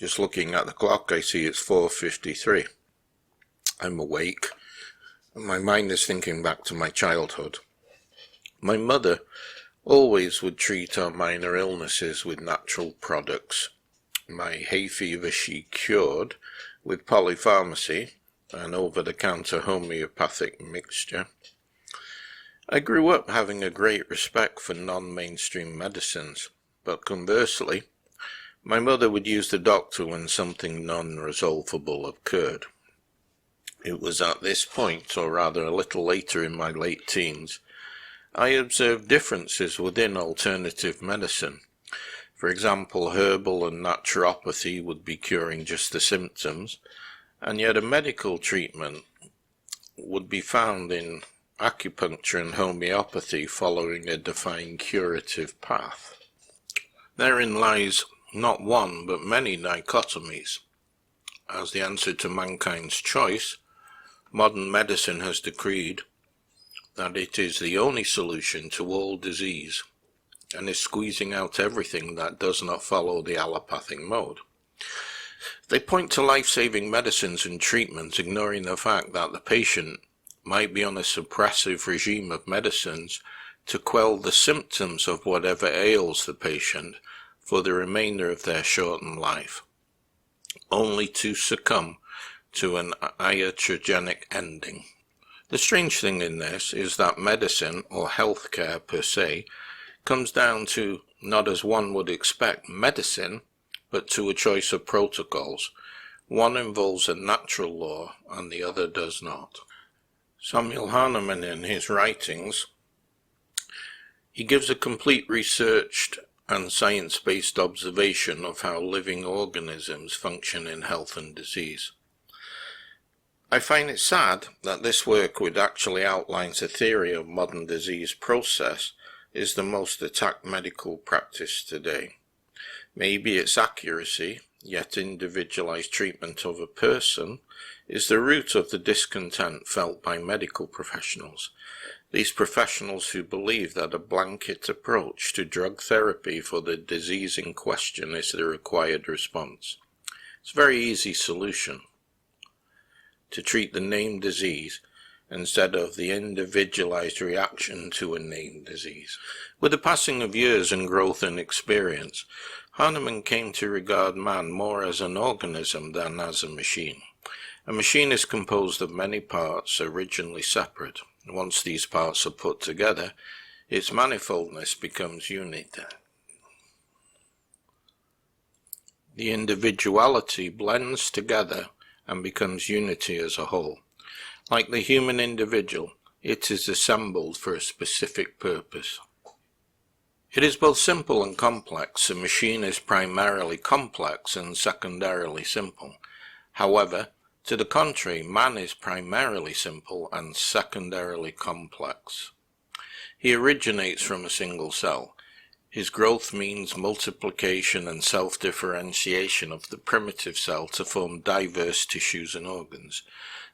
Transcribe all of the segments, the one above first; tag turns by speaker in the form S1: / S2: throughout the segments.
S1: Just looking at the clock, I see it's 4:53. I'm awake, and my mind is thinking back to my childhood. My mother always would treat our minor illnesses with natural products. My hay fever she cured with polypharmacy, an over-the-counter homeopathic mixture. I grew up having a great respect for non-mainstream medicines, but conversely, my mother would use the doctor when something non-resolvable occurred. It was at this point, or rather a little later in my late teens, I observed differences within alternative medicine. For example, herbal and naturopathy would be curing just the symptoms, and yet a medical treatment would be found in acupuncture and homeopathy following a defined curative path. Therein lies not one but many dichotomies. As the answer to mankind's choice, modern medicine has decreed that it is the only solution to all disease, and is squeezing out everything that does not follow the allopathic mode. They point to life-saving medicines and treatments, ignoring the fact that the patient might be on a suppressive regime of medicines to quell the symptoms of whatever ails the patient for the remainder of their shortened life, only to succumb to an iatrogenic ending. The strange thing in this is that medicine, or healthcare per se, comes down to, not as one would expect, medicine, but to a choice of protocols. One involves a natural law and the other does not. Samuel Hahnemann, in his writings, he gives a complete researched and science-based observation of how living organisms function in health and disease. I find it sad that this work, which actually outlines a theory of modern disease process, is the most attacked medical practice today. Maybe its accuracy, yet individualized treatment of a person, is the root of the discontent felt by medical professionals. These professionals who believe that a blanket approach to drug therapy for the disease in question is the required response. It's a very easy solution to treat the named disease instead of the individualized reaction to a named disease. With the passing of years and growth in experience, Hahnemann came to regard man more as an organism than as a machine. A machine is composed of many parts originally separate. Once these parts are put together, its manifoldness becomes unity. The individuality blends together and becomes unity as a whole. Like the human individual, it is assembled for a specific purpose. It is both simple and complex. A machine is primarily complex and secondarily simple. However, to the contrary, man is primarily simple and secondarily complex. He originates from a single cell. His growth means multiplication and self-differentiation of the primitive cell to form diverse tissues and organs.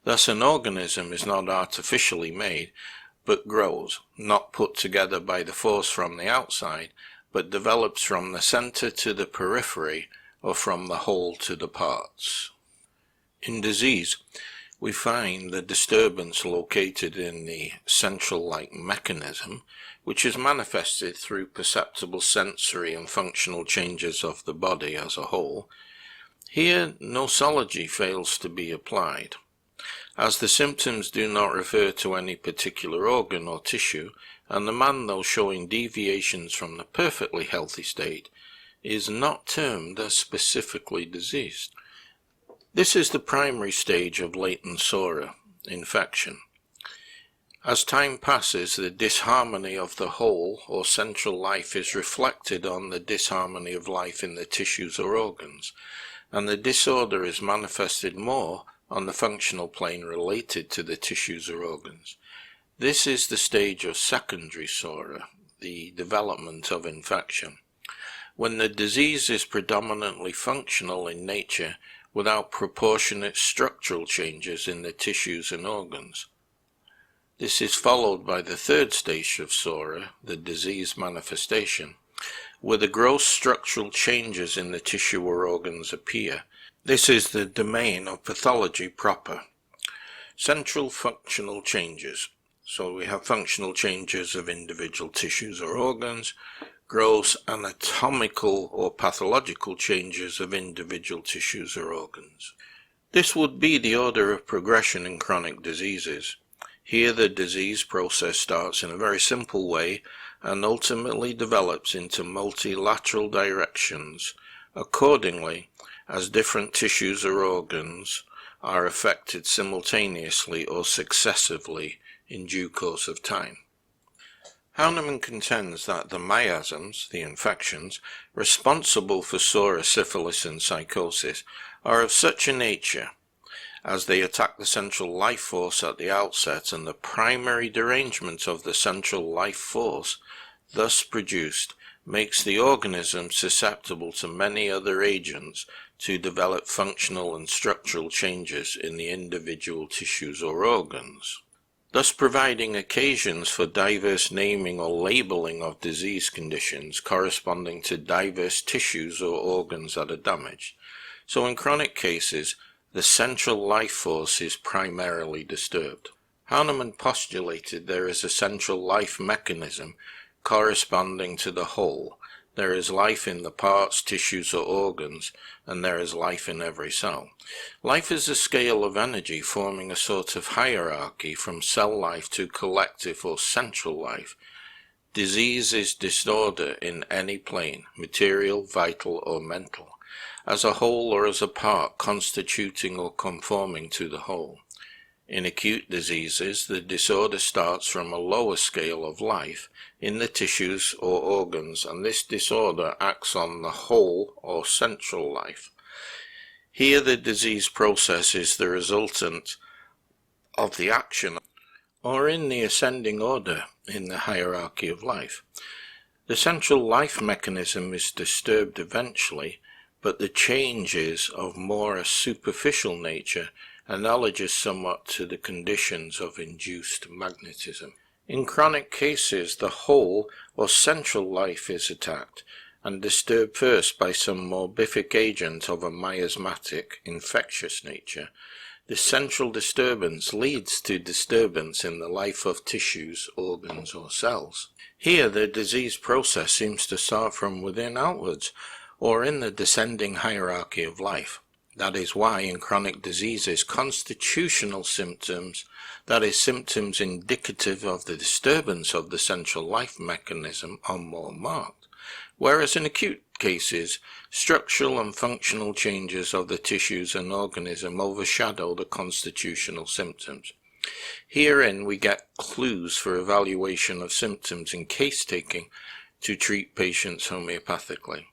S1: Thus, an organism is not artificially made, but grows, not put together by the force from the outside, but develops from the center to the periphery, or from the whole to the parts. In disease, we find the disturbance located in the central-like mechanism, which is manifested through perceptible sensory and functional changes of the body as a whole. Here, nosology fails to be applied. As the symptoms do not refer to any particular organ or tissue, and the man, though showing deviations from the perfectly healthy state, is not termed as specifically diseased. This is the primary stage of latent sora, infection. As time passes, the disharmony of the whole or central life is reflected on the disharmony of life in the tissues or organs, and the disorder is manifested more on the functional plane related to the tissues or organs. This is the stage of secondary sora, the development of infection, when the disease is predominantly functional in nature without proportionate structural changes in the tissues and organs. This is followed by the third stage of sora, the disease manifestation, where the gross structural changes in the tissue or organs appear. This is the domain of pathology proper. Central functional changes. So we have functional changes of individual tissues or organs, gross anatomical or pathological changes of individual tissues or organs. This would be the order of progression in chronic diseases. Here the disease process starts in a very simple way and ultimately develops into multilateral directions accordingly as different tissues or organs are affected simultaneously or successively in due course of time. Hahnemann contends that the miasms, the infections, responsible for psoriasis, syphilis and psychosis are of such a nature as they attack the central life force at the outset, and the primary derangement of the central life force thus produced makes the organism susceptible to many other agents to develop functional and structural changes in the individual tissues or organs, thus providing occasions for diverse naming or labeling of disease conditions corresponding to diverse tissues or organs that are damaged. So in chronic cases, the central life force is primarily disturbed. Hahnemann postulated there is a central life mechanism corresponding to the whole. There is life in the parts, tissues or organs, and there is life in every cell. Life is a scale of energy forming a sort of hierarchy from cell life to collective or central life. Disease is disorder in any plane, material, vital or mental, as a whole or as a part constituting or conforming to the whole. In acute diseases, the disorder starts from a lower scale of life in the tissues or organs, and this disorder acts on the whole or central life. Here the disease process is the resultant of the action, or in the ascending order in the hierarchy of life. The central life mechanism is disturbed eventually, but the change is of more a superficial nature, analogous somewhat to the conditions of induced magnetism. In chronic cases, the whole or central life is attacked and disturbed first by some morbific agent of a miasmatic, infectious nature. The central disturbance leads to disturbance in the life of tissues, organs or cells. Here the disease process seems to start from within outwards, or in the descending hierarchy of life. That is why in chronic diseases constitutional symptoms, that is symptoms indicative of the disturbance of the central life mechanism, are more marked, whereas in acute cases structural and functional changes of the tissues and organism overshadow the constitutional symptoms. Herein we get clues for evaluation of symptoms in case taking to treat patients homeopathically.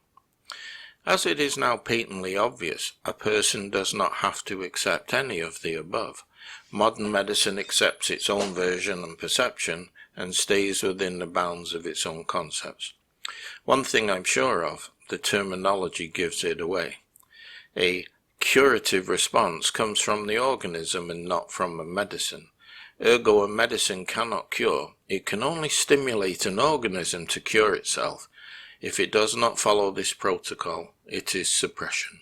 S1: As it is now patently obvious, a person does not have to accept any of the above. Modern medicine accepts its own version and perception and stays within the bounds of its own concepts. One thing I'm sure of, the terminology gives it away. A curative response comes from the organism and not from a medicine. Ergo, a medicine cannot cure. It can only stimulate an organism to cure itself. If it does not follow this protocol, it is suppression.